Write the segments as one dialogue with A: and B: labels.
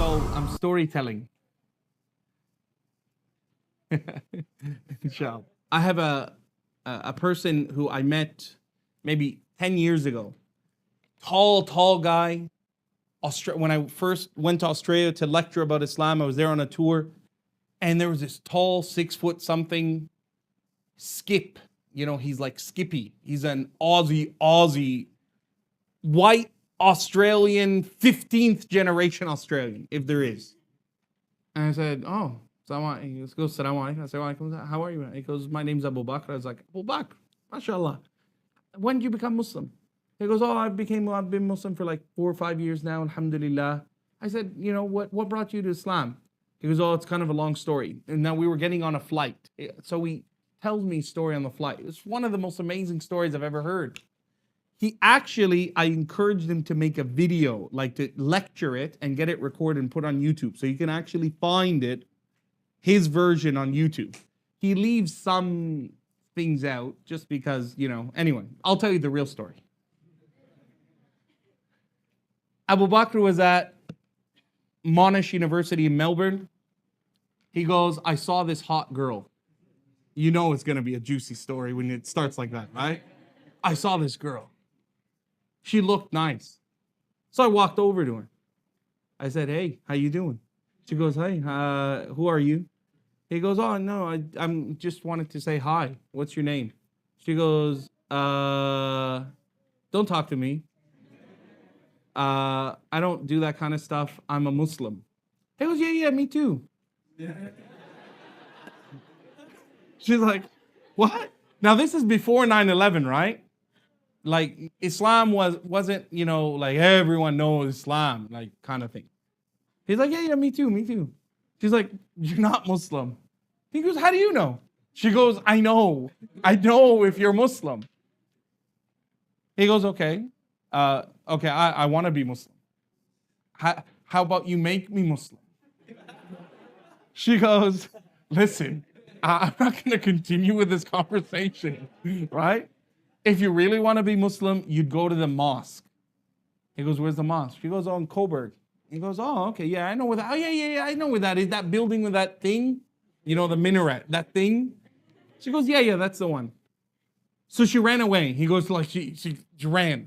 A: called storytelling. Inshallah. I have a person who I met maybe 10 years ago. Tall guy. When I first went to Australia to lecture about Islam, I was there on a tour, and there was this tall 6 foot something Skip. You know, he's like Skippy. He's an Aussie, white Australian, 15th generation Australian, if there is. And I said, oh, he goes, Salaam alaikum. I said, walaikum, how are you? He goes, my name's Abu Bakr. I was like, Abu Bakr, mashallah. When did you become Muslim? He goes, oh, I've been Muslim for like 4 or 5 years now, alhamdulillah. I said, you know, what brought you to Islam? He goes, oh, it's kind of a long story. And now we were getting on a flight. So he tells me a story on the flight. It's one of the most amazing stories I've ever heard. I encouraged him to make a video, like to lecture it and get it recorded and put on YouTube. So you can actually find it, his version on YouTube. He leaves some things out just because, you know, anyway, I'll tell you the real story. Abu Bakr was at Monash University in Melbourne. He goes, I saw this hot girl. You know it's going to be a juicy story when it starts like that, right? I saw this girl. She looked nice. So I walked over to her. I said, hey, how you doing? She goes, hey, who are you? He goes, oh, no, I'm just wanted to say hi. What's your name? She goes, don't talk to me. I don't do that kind of stuff. I'm a Muslim. He goes, yeah, me too. She's like, what? Now, this is before 9/11, right? Like, Islam wasn't, you know, like everyone knows Islam, like kind of thing. He's like, yeah, me too. She's like, you're not Muslim. He goes, how do you know? She goes, I know if you're Muslim. He goes, okay, I want to be Muslim. How about you make me Muslim? She goes, listen, I'm not going to continue with this conversation, right? If you really want to be Muslim, you'd go to the mosque. He goes, where's the mosque? She goes, on Coburg. He goes, oh, okay, yeah, I know where that. Oh, yeah, I know where that is. That building with that thing, you know, the minaret, that thing. She goes, yeah, that's the one. So she ran away. He goes, like, she ran.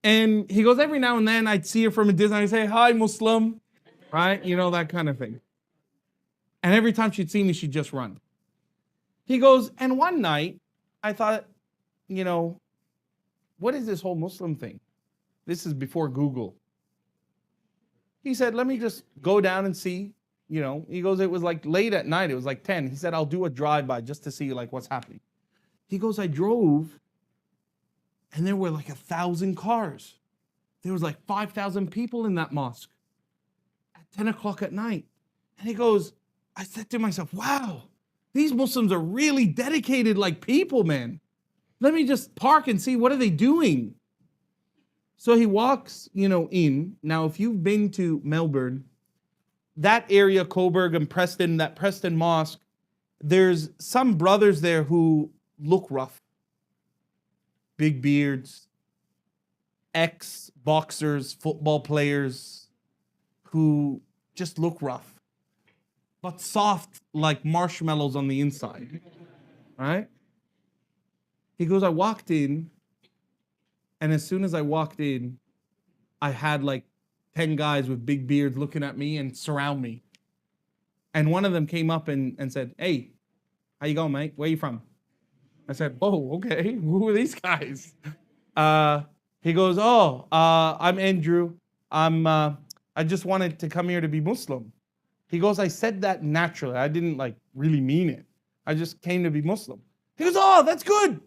A: And he goes, every now and then I'd see her from a distance. I'd say, hi, Muslim, right? You know, that kind of thing. And every time she'd see me, she'd just run. He goes, and one night, I thought, you know, what is this whole Muslim thing? This is before Google. He said, let me just go down and see, you know. He goes, it was like late at night. It was like 10. He said, I'll do a drive-by just to see like what's happening. He goes, I drove, and there were like 1,000 cars. There was like 5,000 people in that mosque at 10 o'clock at night. And he goes, I said to myself, wow, these Muslims are really dedicated like people, man. Let me just park and see what are they doing. So he walks, you know, in. Now, if you've been to Melbourne, that area, Coburg and Preston, that Preston Mosque, there's some brothers there who look rough. Big beards, ex-boxers, football players who just look rough, but soft like marshmallows on the inside, right? He goes, I walked in, and as soon as I walked in, I had like 10 guys with big beards looking at me and surround me. And one of them came up and said, hey, how you going, mate? Where you from? I said, oh, okay, who are these guys? He goes, I'm Andrew. I just wanted to come here to be Muslim. He goes, I said that naturally. I didn't like really mean it. I just came to be Muslim. He goes, oh, that's good.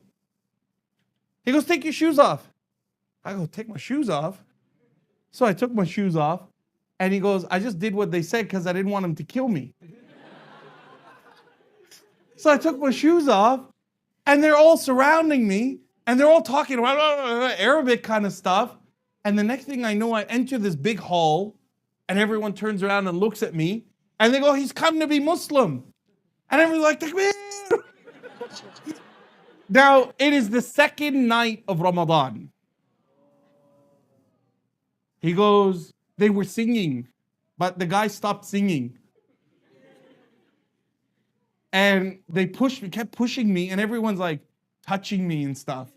A: He goes, take your shoes off. I go, take my shoes off? So I took my shoes off, and he goes, I just did what they said because I didn't want him to kill me. So I took my shoes off, and they're all surrounding me, and they're all talking about Arabic kind of stuff. And the next thing I know, I enter this big hall, and everyone turns around and looks at me, and they go, he's come to be Muslim. And everyone's like, Takbir! Now, it is the second night of Ramadan. He goes, they were singing, but the guy stopped singing. And they kept pushing me, and everyone's like touching me and stuff.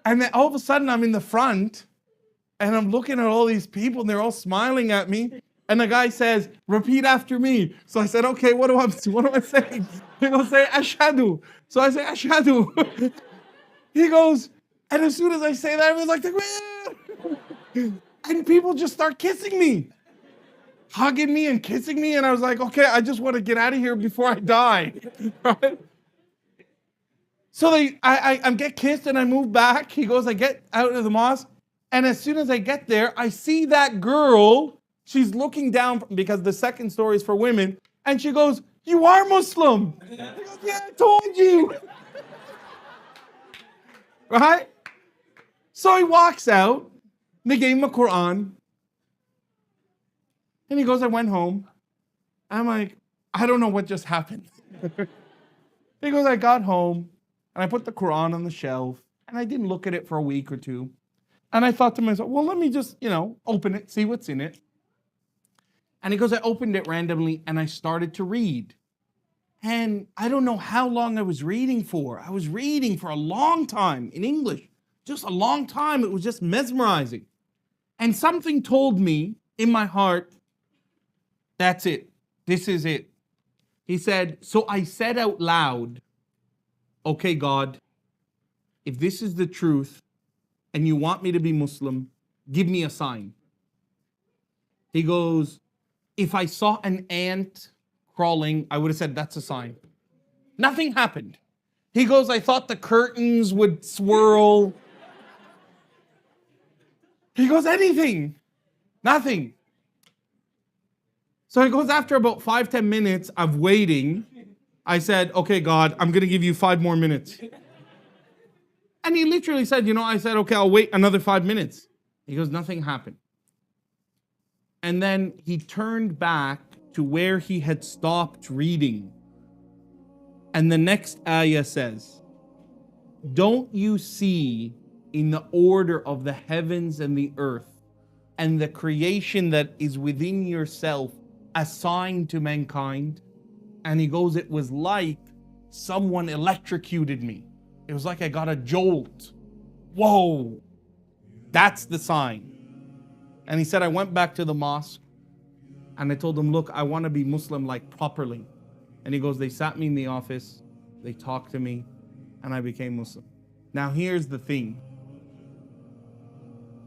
A: And then all of a sudden I'm in the front, and I'm looking at all these people, and they're all smiling at me. And the guy says, repeat after me. So I said, okay, what am I saying? He goes, say, ashhadu. So I say, ashhadu. He goes, and as soon as I say that, everyone's like, and people just start kissing me, hugging me and kissing me. And I was like, okay, I just want to get out of here before I die. Right? So I get kissed and I move back. He goes, I get out of the mosque. And as soon as I get there, I see that girl. She's looking down because the second story is for women. And she goes, you are Muslim. He goes, yeah, I told you. Right? So he walks out. They gave him a Quran. And he goes, I went home. I'm like, I don't know what just happened. He goes, I got home and I put the Quran on the shelf and I didn't look at it for a week or two. And I thought to myself, well, let me just, open it, see what's in it. And he goes, I opened it randomly and I started to read. And I don't know how long I was reading for. I was reading for a long time in English, just a long time. It was just mesmerizing. And something told me in my heart, that's it. This is it. He said, so I said out loud, okay, God, if this is the truth and you want me to be Muslim, give me a sign. He goes, if I saw an ant crawling, I would have said, that's a sign. Nothing happened. He goes, I thought the curtains would swirl. He goes, anything. Nothing. So he goes, after about 5-10 minutes of waiting, I said, okay, God, I'm going to give you 5 more minutes. And he literally said, I said, okay, I'll wait another 5 minutes. He goes, nothing happened. And then he turned back to where he had stopped reading. And the next ayah says, don't you see in the order of the heavens and the earth and the creation that is within yourself a sign to mankind? And he goes, it was like someone electrocuted me. It was like I got a jolt. Whoa, that's the sign. And he said, I went back to the mosque and I told them, look, I want to be Muslim like properly. And he goes, they sat me in the office, they talked to me, and I became Muslim. Now here's the thing.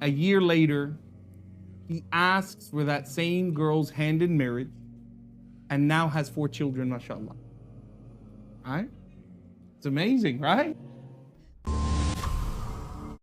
A: A year later, he asks for that same girl's hand in marriage and now has 4 children, mashallah. Right? It's amazing, right?